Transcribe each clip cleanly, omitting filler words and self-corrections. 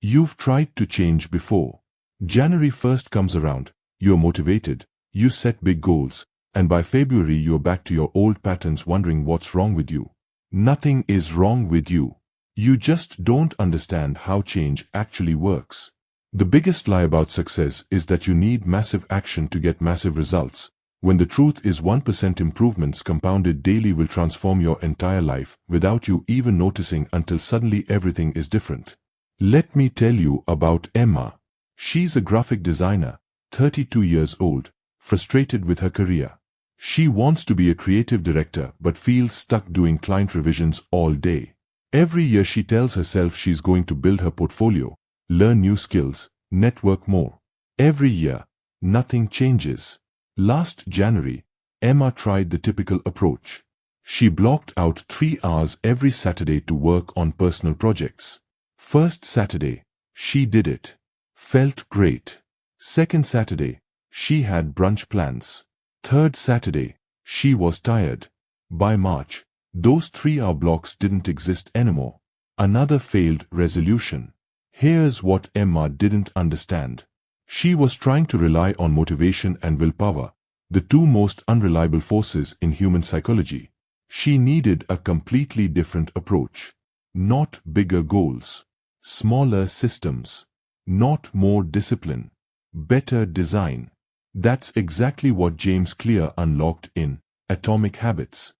You've tried to change before. January 1st comes around, you're motivated, you set big goals, and by February you're back to your old patterns wondering what's wrong with you. Nothing is wrong with you. You just don't understand how change actually works. The biggest lie about success is that you need massive action to get massive results, when the truth is 1% improvements compounded daily will transform your entire life without you even noticing until suddenly everything is different. Let me tell you about Emma. She's a graphic designer, 32 years old, frustrated with her career. She wants to be a creative director but feels stuck doing client revisions all day. Every year she tells herself she's going to build her portfolio, learn new skills, network more. Every year, nothing changes. Last January, Emma tried the typical approach. She blocked out 3 hours every Saturday to work on personal projects. First Saturday, she did it. Felt great. Second Saturday, she had brunch plans. Third Saturday, she was tired. By March, those 3-hour blocks didn't exist anymore. Another failed resolution. Here's what Emma didn't understand. She was trying to rely on motivation and willpower, the two most unreliable forces in human psychology. She needed a completely different approach. Not bigger goals. Smaller systems. Not more discipline. Better design. That's exactly what James Clear unlocked in Atomic Habits.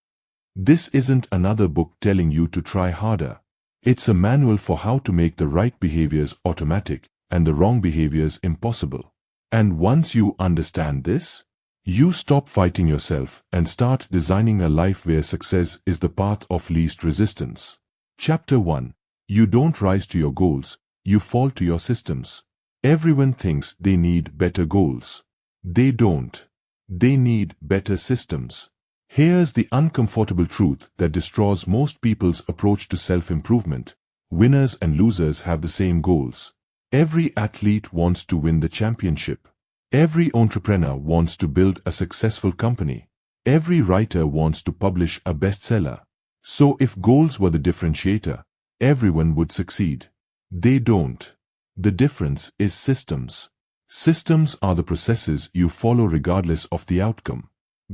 This isn't another book telling you to try harder. It's a manual for how to make the right behaviors automatic and the wrong behaviors impossible. And once you understand this, you stop fighting yourself and start designing a life where success is the path of least resistance. Chapter 1. You don't rise to your goals, you fall to your systems. Everyone thinks they need better goals. They don't. They need better systems. Here's the uncomfortable truth that destroys most people's approach to self-improvement. Winners and losers have the same goals. Every athlete wants to win the championship. Every entrepreneur wants to build a successful company. Every writer wants to publish a bestseller. So if goals were the differentiator, everyone would succeed. They don't. The difference is systems. Systems are the processes you follow regardless of the outcome.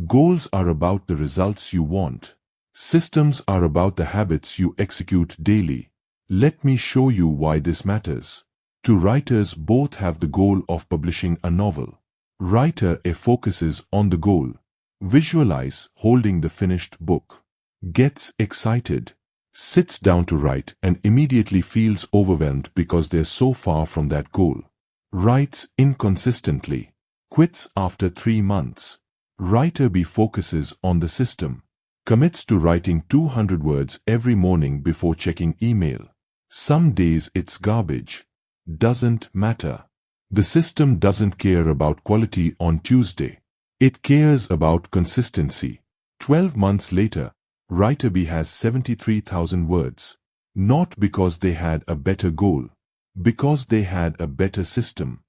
Goals are about the results you want. Systems are about the habits you execute daily. Let me show you why this matters. Two writers both have the goal of publishing a novel. Writer A focuses on the goal. Visualize holding the finished book. Gets excited. Sits down to write and immediately feels overwhelmed because they're so far from that goal. Writes inconsistently. Quits after 3 months. Writer B focuses on the system. Commits to writing 200 words every morning before checking email. Some days it's garbage. Doesn't matter. The system doesn't care about quality on Tuesday. It cares about consistency. 12 months later, Writer B has 73,000 words. Not because they had a better goal. Because they had a better system.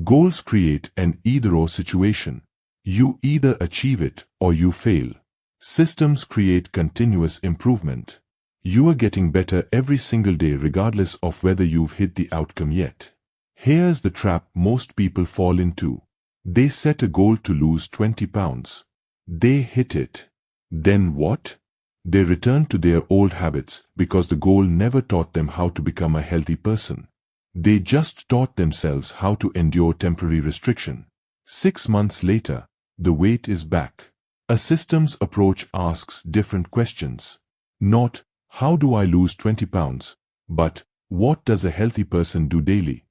Goals create an either-or situation. You either achieve it or you fail. Systems create continuous improvement. You are getting better every single day regardless of whether you've hit the outcome yet. Here's the trap most people fall into. They set a goal to lose 20 pounds. They hit it. Then what? They return to their old habits because the goal never taught them how to become a healthy person. They just taught themselves how to endure temporary restriction. 6 months later, the weight is back. A systems approach asks different questions. Not, how do I lose 20 pounds? But, what does a healthy person do daily?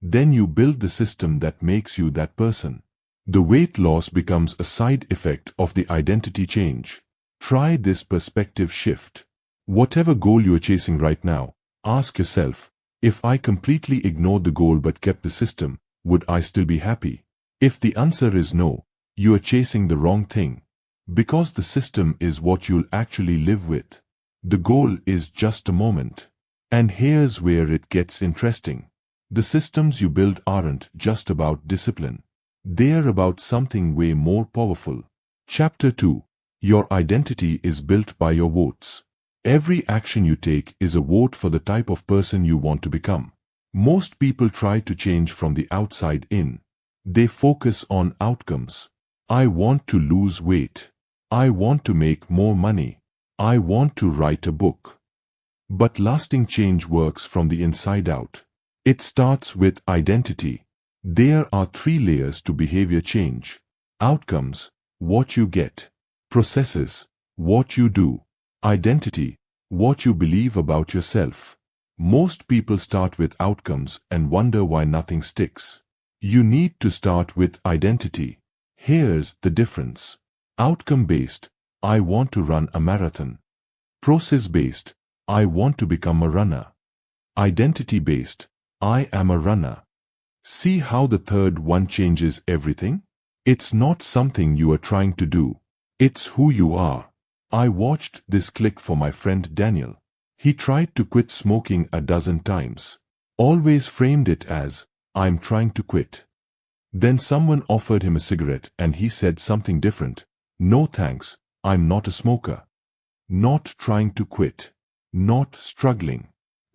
Then you build the system that makes you that person. The weight loss becomes a side effect of the identity change. Try this perspective shift. Whatever goal you are chasing right now, ask yourself, if I completely ignored the goal but kept the system, would I still be happy? If the answer is no, you are chasing the wrong thing. Because the system is what you'll actually live with. The goal is just a moment. And here's where it gets interesting. The systems you build aren't just about discipline. They're about something way more powerful. Chapter 2. Your identity is built by your votes. Every action you take is a vote for the type of person you want to become. Most people try to change from the outside in. They focus on outcomes. I want to lose weight. I want to make more money. I want to write a book. But lasting change works from the inside out. It starts with identity. There are 3 layers to behavior change. Outcomes, what you get. Processes, what you do. Identity, what you believe about yourself. Most people start with outcomes and wonder why nothing sticks. You need to start with identity. Here's the difference. Outcome-based, I want to run a marathon. Process-based, I want to become a runner. Identity-based, I am a runner. See how the third one changes everything? It's not something you are trying to do. It's who you are. I watched this click for my friend Daniel. He tried to quit smoking a dozen times. Always framed it as, I'm trying to quit. Then someone offered him a cigarette and he said something different. No thanks, I'm not a smoker. Not trying to quit. Not struggling.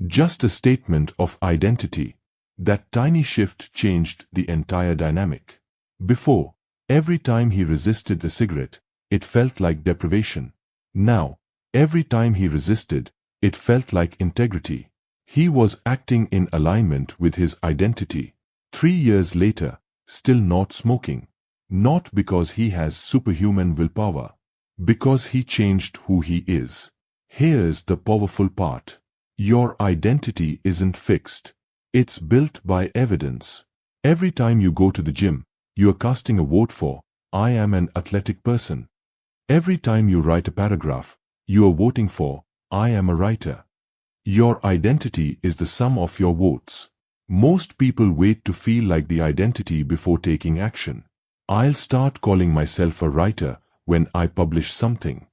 Just a statement of identity. That tiny shift changed the entire dynamic. Before, every time he resisted a cigarette, it felt like deprivation. Now, every time he resisted, it felt like integrity. He was acting in alignment with his identity. 3 years later, still not smoking. Not because he has superhuman willpower. Because he changed who he is. Here's the powerful part. Your identity isn't fixed. It's built by evidence. Every time you go to the gym, you are casting a vote for, I am an athletic person. Every time you write a paragraph, you are voting for, I am a writer. Your identity is the sum of your votes. Most people wait to feel like the identity before taking action. I'll start calling myself a writer when I publish something.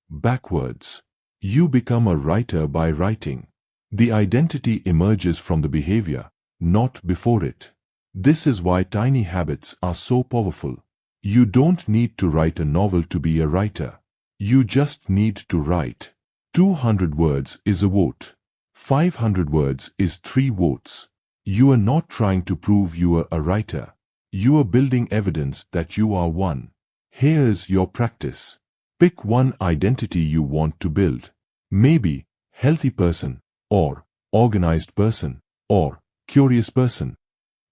Backwards. You become a writer by writing. The identity emerges from the behavior, not before it. This is why tiny habits are so powerful. You don't need to write a novel to be a writer. You just need to write. 200 words is a vote. 500 words is 3 votes. You are not trying to prove you are a writer. You are building evidence that you are one. Here's your practice. Pick one identity you want to build. Maybe, healthy person, or organized person, or curious person.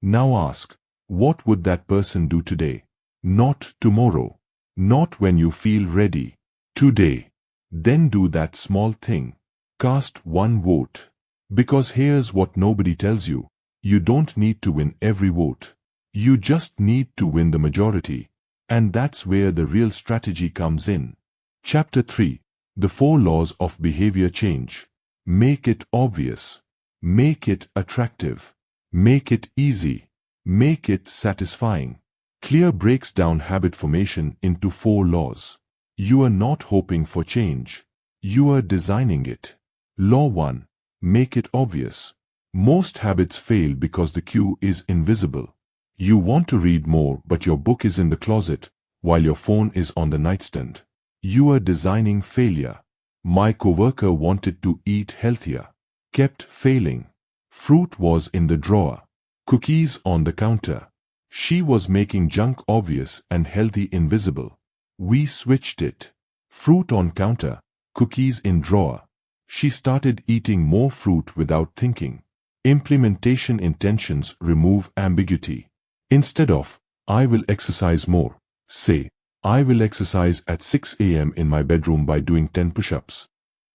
Now ask, what would that person do today? Not tomorrow. Not when you feel ready. Today. Then do that small thing. Cast one vote. Because here's what nobody tells you. You don't need to win every vote. You just need to win the majority. And that's where the real strategy comes in. Chapter 3. The 4 Laws of Behavior Change. Make it obvious. Make it attractive. Make it easy. Make it satisfying. Clear breaks down habit formation into 4 laws. You are not hoping for change. You are designing it. Law 1. Make it obvious. Most habits fail because the cue is invisible. You want to read more, but your book is in the closet, while your phone is on the nightstand. You are designing failure. My coworker wanted to eat healthier. Kept failing. Fruit was in the drawer. Cookies on the counter. She was making junk obvious and healthy invisible. We switched it. Fruit on counter, cookies in drawer. She started eating more fruit without thinking. Implementation intentions remove ambiguity. Instead of, I will exercise more, say, I will exercise at 6 a.m. in my bedroom by doing 10 push-ups.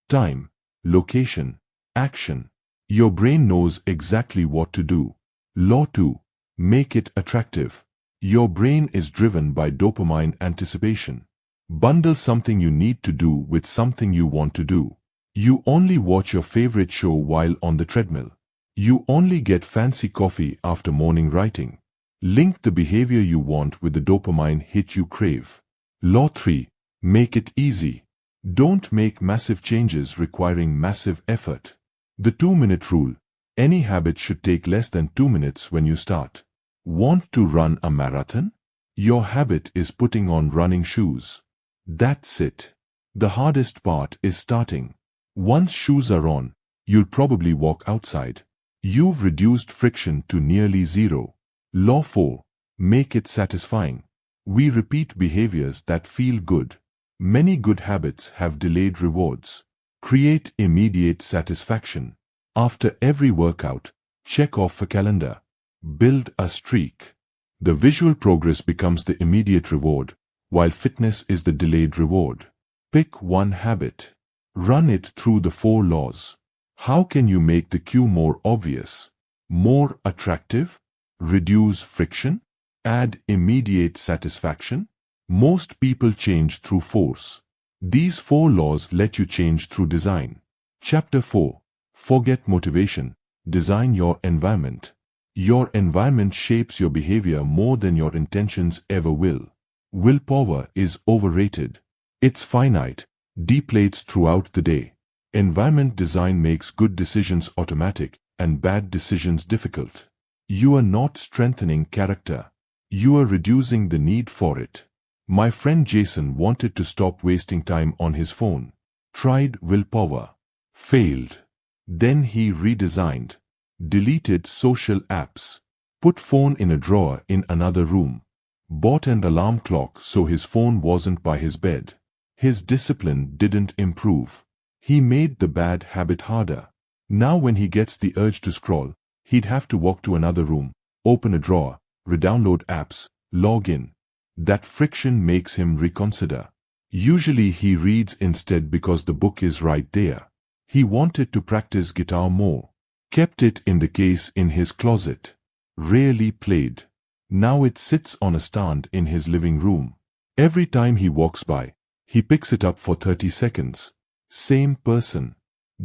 Time, location, action. Your brain knows exactly what to do. Law 2. Make it attractive. Your brain is driven by dopamine anticipation. Bundle something you need to do with something you want to do. You only watch your favorite show while on the treadmill. You only get fancy coffee after morning writing. Link the behavior you want with the dopamine hit you crave. Law 3. Make it easy. Don't make massive changes requiring massive effort. The 2-minute rule. Any habit should take less than 2 minutes when you start. Want to run a marathon? Your habit is putting on running shoes. That's it. The hardest part is starting. Once shoes are on, you'll probably walk outside. You've reduced friction to nearly zero. Law 4. Make it satisfying. We repeat behaviors that feel good. Many good habits have delayed rewards. Create immediate satisfaction. After every workout, check off a calendar. Build a streak. The visual progress becomes the immediate reward, while fitness is the delayed reward. Pick one habit. Run it through the 4 laws. How can you make the cue more obvious? More attractive? Reduce friction? Add immediate satisfaction? Most people change through force. These 4 laws let you change through design. Chapter 4. Forget motivation. Design your environment. Your environment shapes your behavior more than your intentions ever will. Willpower is overrated. It's finite, depletes throughout the day. Environment design makes good decisions automatic and bad decisions difficult. You are not strengthening character. You are reducing the need for it. My friend Jason wanted to stop wasting time on his phone. Tried willpower. Failed. Then he redesigned. Deleted social apps. Put phone in a drawer in another room. Bought an alarm clock so his phone wasn't by his bed. His discipline didn't improve. He made the bad habit harder. Now when he gets the urge to scroll, he'd have to walk to another room, open a drawer, redownload apps, log in. That friction makes him reconsider. Usually he reads instead because the book is right there. He wanted to practice guitar more. Kept it in the case in his closet. Rarely played. Now it sits on a stand in his living room. Every time he walks by, he picks it up for 30 seconds. Same person.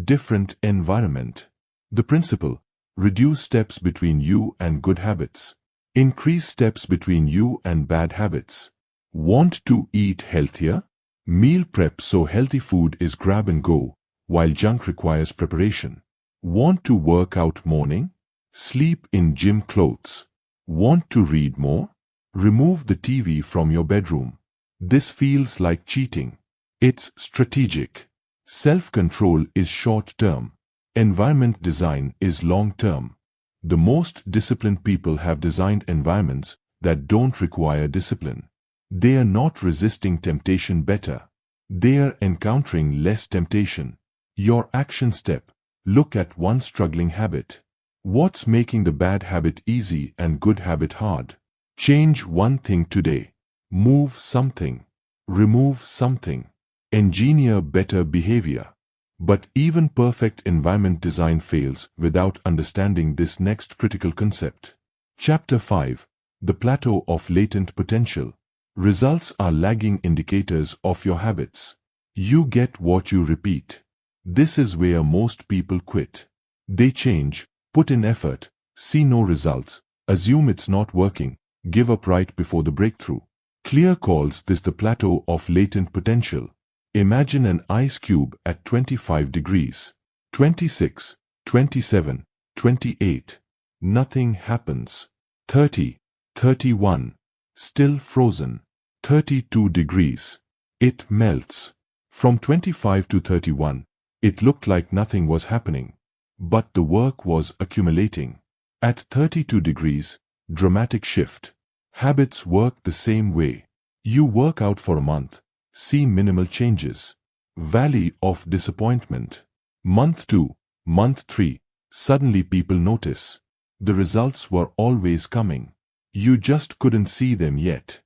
Different environment. The principle: reduce steps between you and good habits. Increase steps between you and bad habits. Want to eat healthier? Meal prep so healthy food is grab and go, while junk requires preparation. Want to work out morning? Sleep in gym clothes. Want to read more? Remove the TV from your bedroom. This feels like cheating. It's strategic. Self-control is short-term. Environment design is long-term. The most disciplined people have designed environments that don't require discipline. They are not resisting temptation better. They are encountering less temptation. Your action step: look at one struggling habit. What's making the bad habit easy and good habit hard? Change one thing today. Move something. Remove something. Engineer better behavior. But even perfect environment design fails without understanding this next critical concept. Chapter 5. The plateau of latent potential. Results are lagging indicators of your habits. You get what you repeat. This is where most people quit. They change, put in effort, see no results, assume it's not working, give up right before the breakthrough. Clear calls this the plateau of latent potential. Imagine an ice cube at 25 degrees, 26, 27, 28. Nothing happens. 30, 31. Still frozen. 32 degrees. It melts. From 25 to 31, it looked like nothing was happening. But the work was accumulating. At 32 degrees, dramatic shift. Habits work the same way. You work out for a month. See minimal changes. Valley of disappointment. Month 2, month 3, suddenly people notice. The results were always coming. You just couldn't see them yet.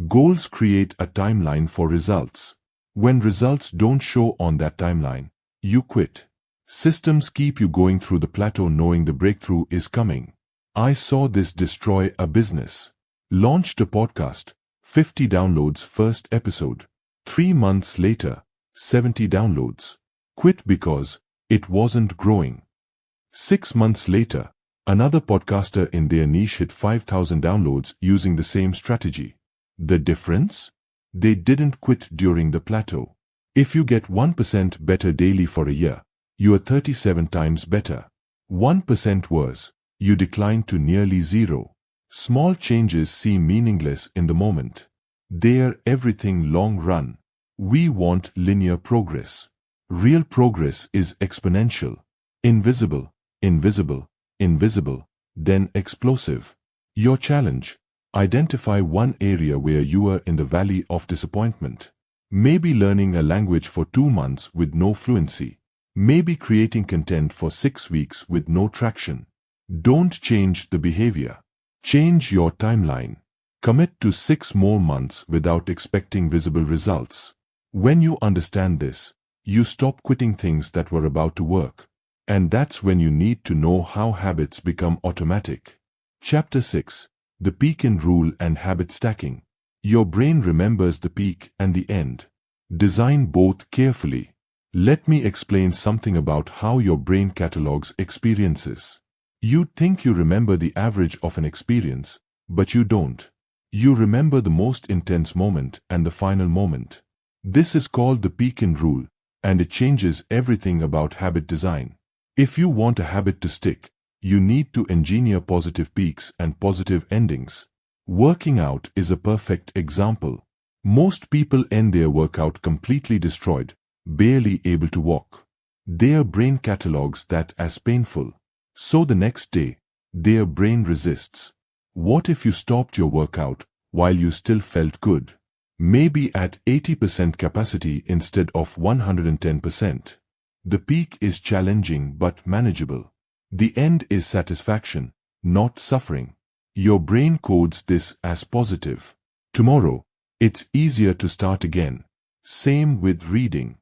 Goals create a timeline for results. When results don't show on that timeline, you quit. Systems keep you going through the plateau knowing the breakthrough is coming. I saw this destroy a business. Launched a podcast, 50 downloads first episode. 3 months later, 70 downloads. Quit because it wasn't growing. 6 months later, another podcaster in their niche hit 5,000 downloads using the same strategy. The difference? They didn't quit during the plateau. If you get 1% better daily for a year, you are 37 times better. 1% worse, you decline to nearly zero. Small changes seem meaningless in the moment. They are everything long run. We want linear progress. Real progress is exponential. Invisible, invisible, invisible, then explosive. Your challenge: identify one area where you are in the valley of disappointment. Maybe learning a language for 2 months with no fluency. Maybe creating content for 6 weeks with no traction. Don't change the behavior. Change your timeline. Commit to 6 more months without expecting visible results. When you understand this, you stop quitting things that were about to work. And that's when you need to know how habits become automatic. Chapter 6: The Peak and Rule and Habit Stacking. Your brain remembers the peak and the end. Design both carefully. Let me explain something about how your brain catalogs experiences. You think you remember the average of an experience, but you don't. You remember the most intense moment and the final moment. This is called the peak and rule, and it changes everything about habit design. If you want a habit to stick, you need to engineer positive peaks and positive endings. Working out is a perfect example. Most people end their workout completely destroyed, barely able to walk. Their brain catalogs that as painful. So the next day, their brain resists. What if you stopped your workout while you still felt good? Maybe at 80% capacity instead of 110%. The peak is challenging but manageable. The end is satisfaction, not suffering. Your brain codes this as positive. Tomorrow, it's easier to start again. Same with reading.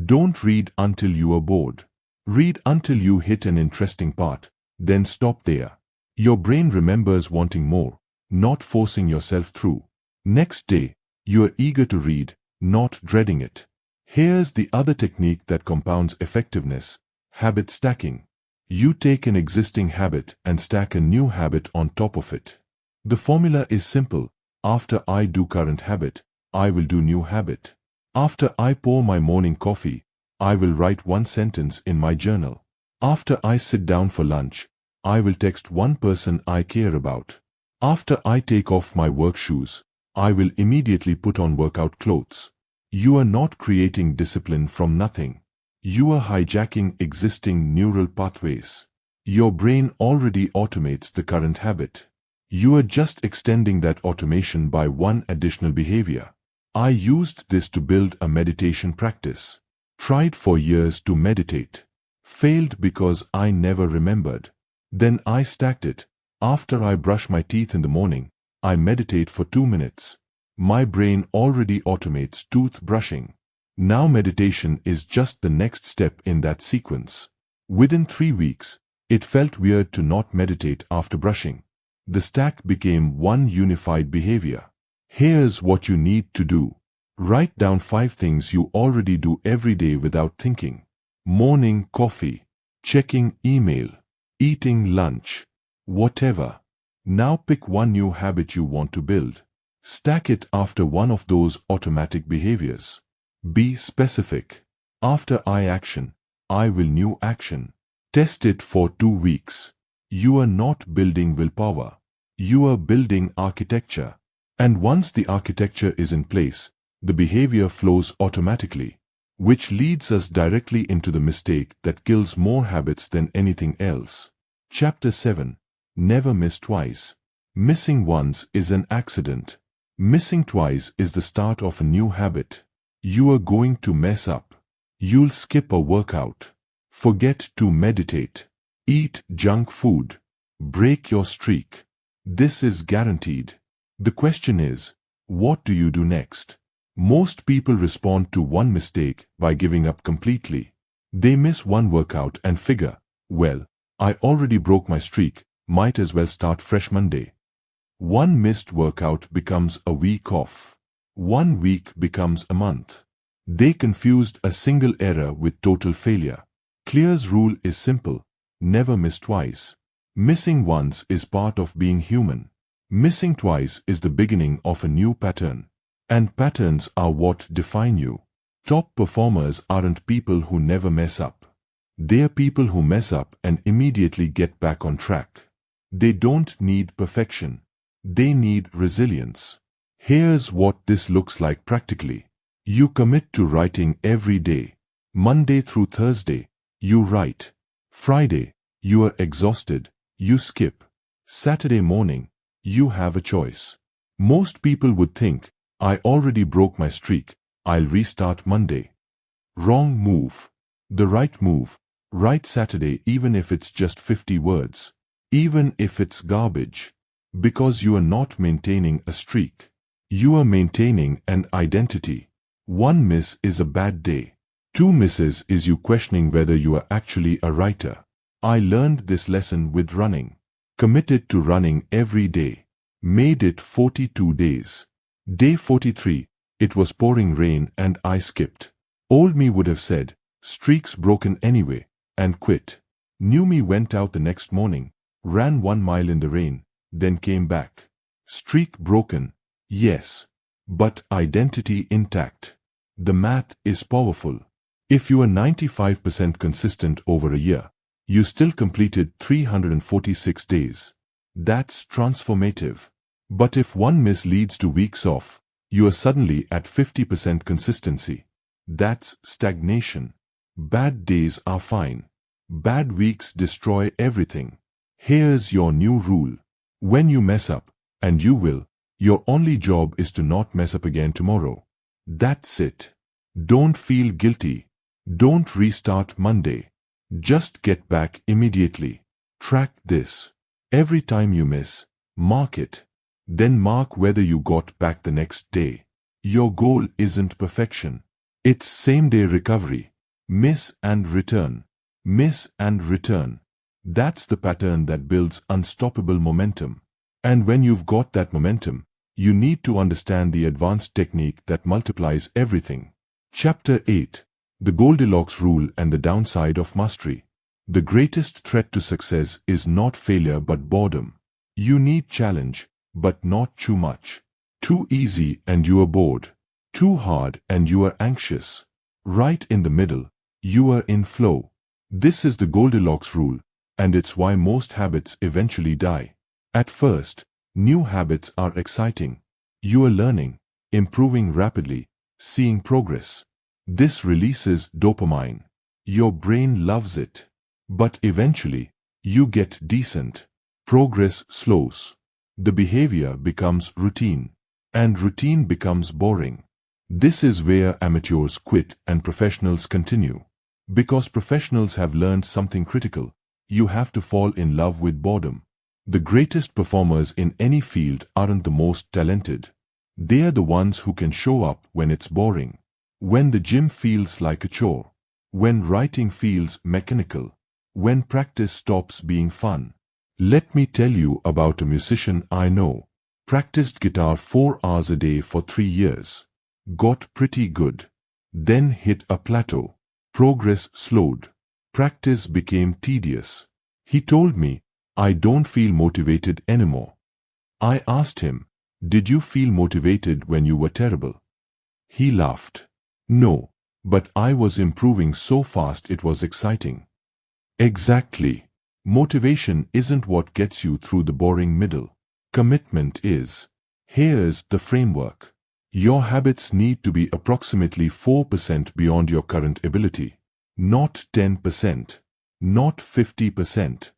Don't read until you are bored. Read until you hit an interesting part, then stop there. Your brain remembers wanting more, not forcing yourself through. Next day, you are eager to read, not dreading it. Here's the other technique that compounds effectiveness: habit stacking. You take an existing habit and stack a new habit on top of it. The formula is simple: after I do current habit, I will do new habit. After I pour my morning coffee, I will write 1 sentence in my journal. After I sit down for lunch, I will text one person I care about. After I take off my work shoes, I will immediately put on workout clothes. You are not creating discipline from nothing. You are hijacking existing neural pathways. Your brain already automates the current habit. You are just extending that automation by one additional behavior. I used this to build a meditation practice. Tried for years to meditate. Failed because I never remembered. Then I stacked it. After I brush my teeth in the morning, I meditate for 2 minutes. My brain already automates tooth brushing. Now meditation is just the next step in that sequence. Within 3 weeks, it felt weird to not meditate after brushing. The stack became one unified behavior. Here's what you need to do. Write down 5 things you already do every day without thinking. Morning coffee, checking email, eating lunch, whatever. Now pick one new habit you want to build. Stack it after one of those automatic behaviors. Be specific. After I action, I will new action. Test it for 2 weeks. You are not building willpower. You are building architecture. And once the architecture is in place, the behavior flows automatically, which leads us directly into the mistake that kills more habits than anything else. Chapter 7: Never miss twice. Missing once is an accident. Missing twice is the start of a new habit. You are going to mess up. You'll skip a workout. Forget to meditate. Eat junk food. Break your streak. This is guaranteed. The question is, what do you do next? Most people respond to one mistake by giving up completely. They miss one workout and figure, well, I already broke my streak, might as well start fresh Monday. One missed workout becomes a week off. 1 week becomes a month. They confused a single error with total failure. Clear's rule is simple: never miss twice. Missing once is part of being human. Missing twice is the beginning of a new pattern. And patterns are what define you. Top performers aren't people who never mess up. They're people who mess up and immediately get back on track. They don't need perfection. They need resilience. Here's what this looks like practically. You commit to writing every day. Monday through Thursday, you write. Friday, you are exhausted. you skip. Saturday morning, you have a choice. Most people would think, I already broke my streak, I'll restart Monday. Wrong move. The right move. Write Saturday even if it's just 50 words. Even if it's garbage. Because you are not maintaining a streak. You are maintaining an identity. One miss is a bad day. 2 misses is you questioning whether you are actually a writer. I learned this lesson with running. Committed to running every day. Made it 42 days. Day 43, it was pouring rain and I skipped. Old me would have said, streak's broken anyway, and quit. New me went out the next morning, ran 1 mile in the rain, then came back. Streak broken, yes. But identity intact. The math is powerful. If you are 95% consistent over a year, you still completed 346 days. That's transformative. But if one miss leads to weeks off, you are suddenly at 50% consistency. That's stagnation. Bad days are fine. Bad weeks destroy everything. Here's your new rule. When you mess up, and you will, your only job is to not mess up again tomorrow. That's it. Don't feel guilty. Don't restart Monday. Just get back immediately. Track this. Every time you miss, mark it. Then mark whether you got back the next day. Your goal isn't perfection. It's same-day recovery. Miss and return. Miss and return. That's the pattern that builds unstoppable momentum. And when you've got that momentum, you need to understand the advanced technique that multiplies everything. Chapter 8. The Goldilocks Rule and the Downside of Mastery. The greatest threat to success is not failure but boredom. You need challenge, but not too much. Too easy and you are bored. Too hard and you are anxious. Right in the middle, you are in flow. This is the Goldilocks rule, and it's why most habits eventually die. At first, new habits are exciting. You are learning, improving rapidly, seeing progress. This releases dopamine. Your brain loves it. But eventually, you get decent. Progress slows. The behavior becomes routine, and routine becomes boring. This is where amateurs quit and professionals continue. Because professionals have learned something critical, you have to fall in love with boredom. The greatest performers in any field aren't the most talented. They are the ones who can show up when it's boring. When the gym feels like a chore. When writing feels mechanical. When practice stops being fun. Let me tell you about a musician I know. Practiced guitar 4 hours a day for 3 years. Got pretty good. Then hit a plateau. Progress slowed. Practice became tedious. He told me, I don't feel motivated anymore. I asked him, did you feel motivated when you were terrible? He laughed. No, but I was improving so fast it was exciting. Exactly. Motivation isn't what gets you through the boring middle. Commitment is. Here's the framework. Your habits need to be approximately 4% beyond your current ability. Not 10%. Not 50%.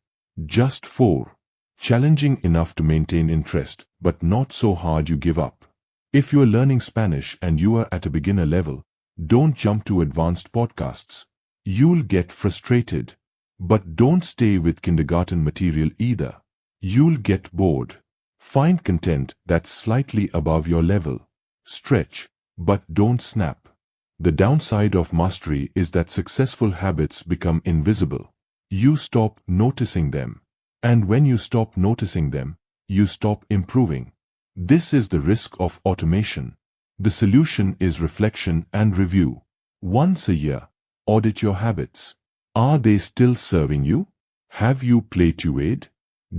Just 4. Challenging enough to maintain interest, but not so hard you give up. If you are learning Spanish and you are at a beginner level, don't jump to advanced podcasts. You'll get frustrated. But don't stay with kindergarten material either. You'll get bored. Find content that's slightly above your level. Stretch, but don't snap. The downside of mastery is that successful habits become invisible. You stop noticing them. And when you stop noticing them, you stop improving. This is the risk of automation. The solution is reflection and review. Once a year, audit your habits. Are they still serving you? Have you plateaued?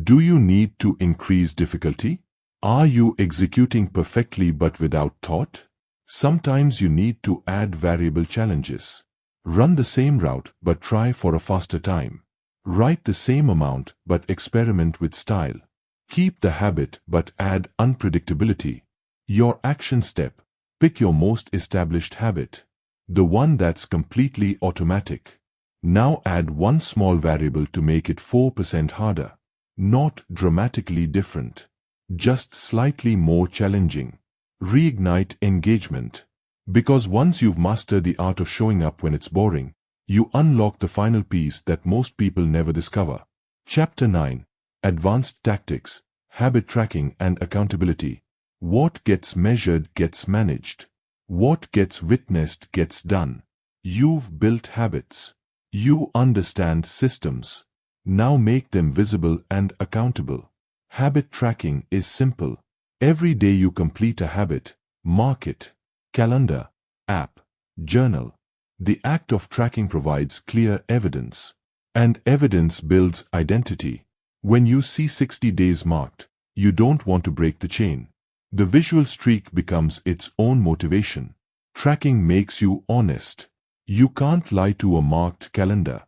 Do you need to increase difficulty? Are you executing perfectly but without thought? Sometimes you need to add variable challenges. Run the same route but try for a faster time. Write the same amount but experiment with style. Keep the habit but add unpredictability. Your action step. Pick your most established habit. The one that's completely automatic. Now add one small variable to make it 4% harder. Not dramatically different. Just slightly more challenging. Reignite engagement. Because once you've mastered the art of showing up when it's boring, you unlock the final piece that most people never discover. Chapter 9. Advanced Tactics, Habit Tracking and Accountability. What gets measured gets managed. What gets witnessed gets done. You've built habits. You understand systems. Now make them visible and accountable. Habit tracking is simple. Every day you complete a habit, mark it. Calendar, app, journal. The act of tracking provides clear evidence. And evidence builds identity. When you see 60 days marked, you don't want to break the chain. The visual streak becomes its own motivation. Tracking makes you honest. You can't lie to a marked calendar.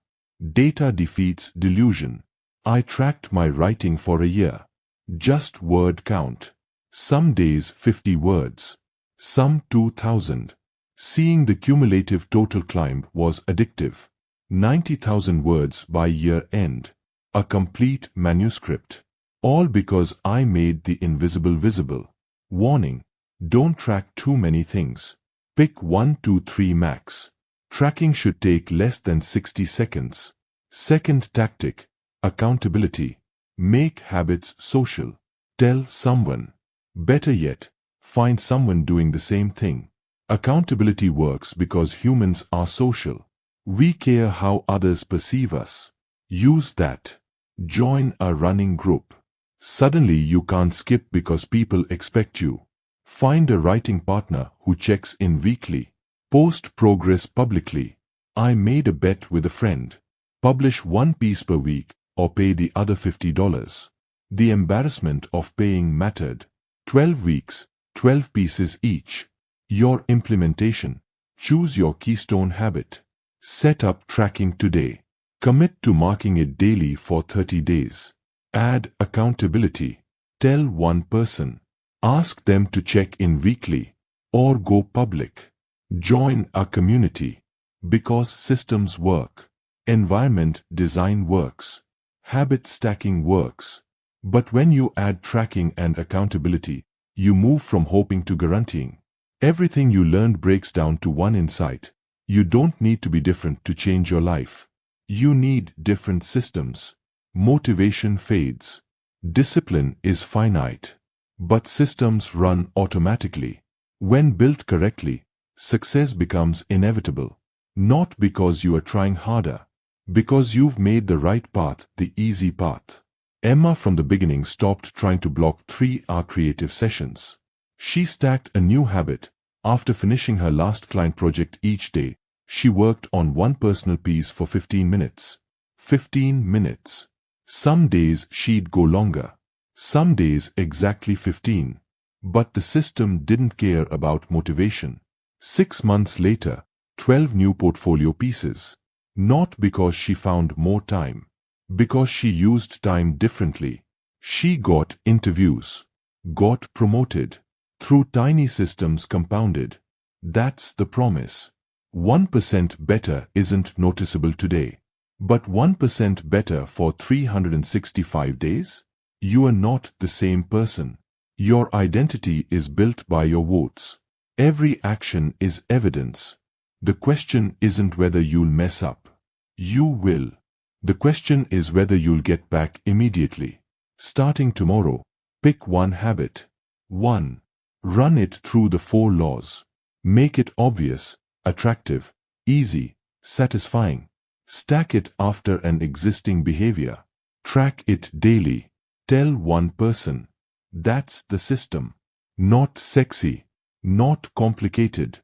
Data defeats delusion. I tracked my writing for a year. Just word count. Some days 50 words. Some 2,000. Seeing the cumulative total climb was addictive. 90,000 words by year end. A complete manuscript. All because I made the invisible visible. Warning: don't track too many things. Pick 1, 2, 3 max. Tracking should take less than 60 seconds. Second tactic: accountability. Make habits social. Tell someone. Better yet, find someone doing the same thing. Accountability works because humans are social. We care how others perceive us. Use that. Join a running group. Suddenly you can't skip because people expect you. Find a writing partner who checks in weekly. Post progress publicly. I made a bet with a friend. Publish one piece per week or pay the other $50. The embarrassment of paying mattered. 12 weeks, 12 pieces each. Your implementation. Choose your keystone habit. Set up tracking today. Commit to marking it daily for 30 days. Add accountability. Tell one person. Ask them to check in weekly. Or go public. Join a community. Because systems work. Environment design works. Habit stacking works. But when you add tracking and accountability, you move from hoping to guaranteeing. Everything you learned breaks down to one insight. You don't need to be different to change your life. You need different systems. Motivation fades. Discipline is finite. But systems run automatically. When built correctly, success becomes inevitable. Not because you are trying harder. Because you've made the right path the easy path. Emma from the beginning stopped trying to block 3-hour creative sessions. She stacked a new habit. After finishing her last client project each day, she worked on one personal piece for 15 minutes. 15 minutes. Some days she'd go longer. Some days exactly 15. But the system didn't care about motivation. 6 months later, 12 new portfolio pieces. Not because she found more time. Because she used time differently. She got interviews. Got promoted. Through tiny systems compounded. That's the promise. 1% better isn't noticeable today. But 1% better for 365 days? You are not the same person. Your identity is built by your votes. Every action is evidence. The question isn't whether you'll mess up. You will. The question is whether you'll get back immediately. Starting tomorrow, pick one habit. 1. Run it through the 4 laws. Make it obvious, attractive, easy, satisfying. Stack it after an existing behavior. Track it daily. Tell one person. That's the system. Not sexy. Not complicated.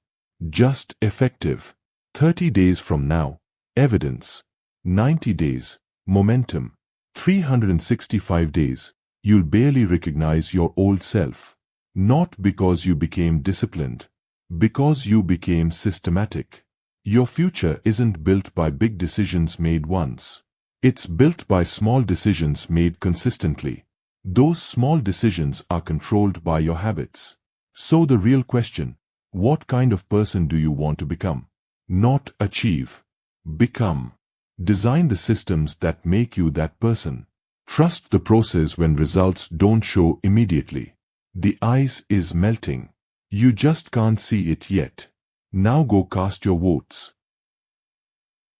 Just effective. 30 days from now, evidence. 90 days, momentum. 365 days, you'll barely recognize your old self. Not because you became disciplined. Because you became systematic. Your future isn't built by big decisions made once. It's built by small decisions made consistently. Those small decisions are controlled by your habits. So the real question, what kind of person do you want to become? Not achieve. Become. Design the systems that make you that person. Trust the process when results don't show immediately. The ice is melting. You just can't see it yet. Now go cast your votes.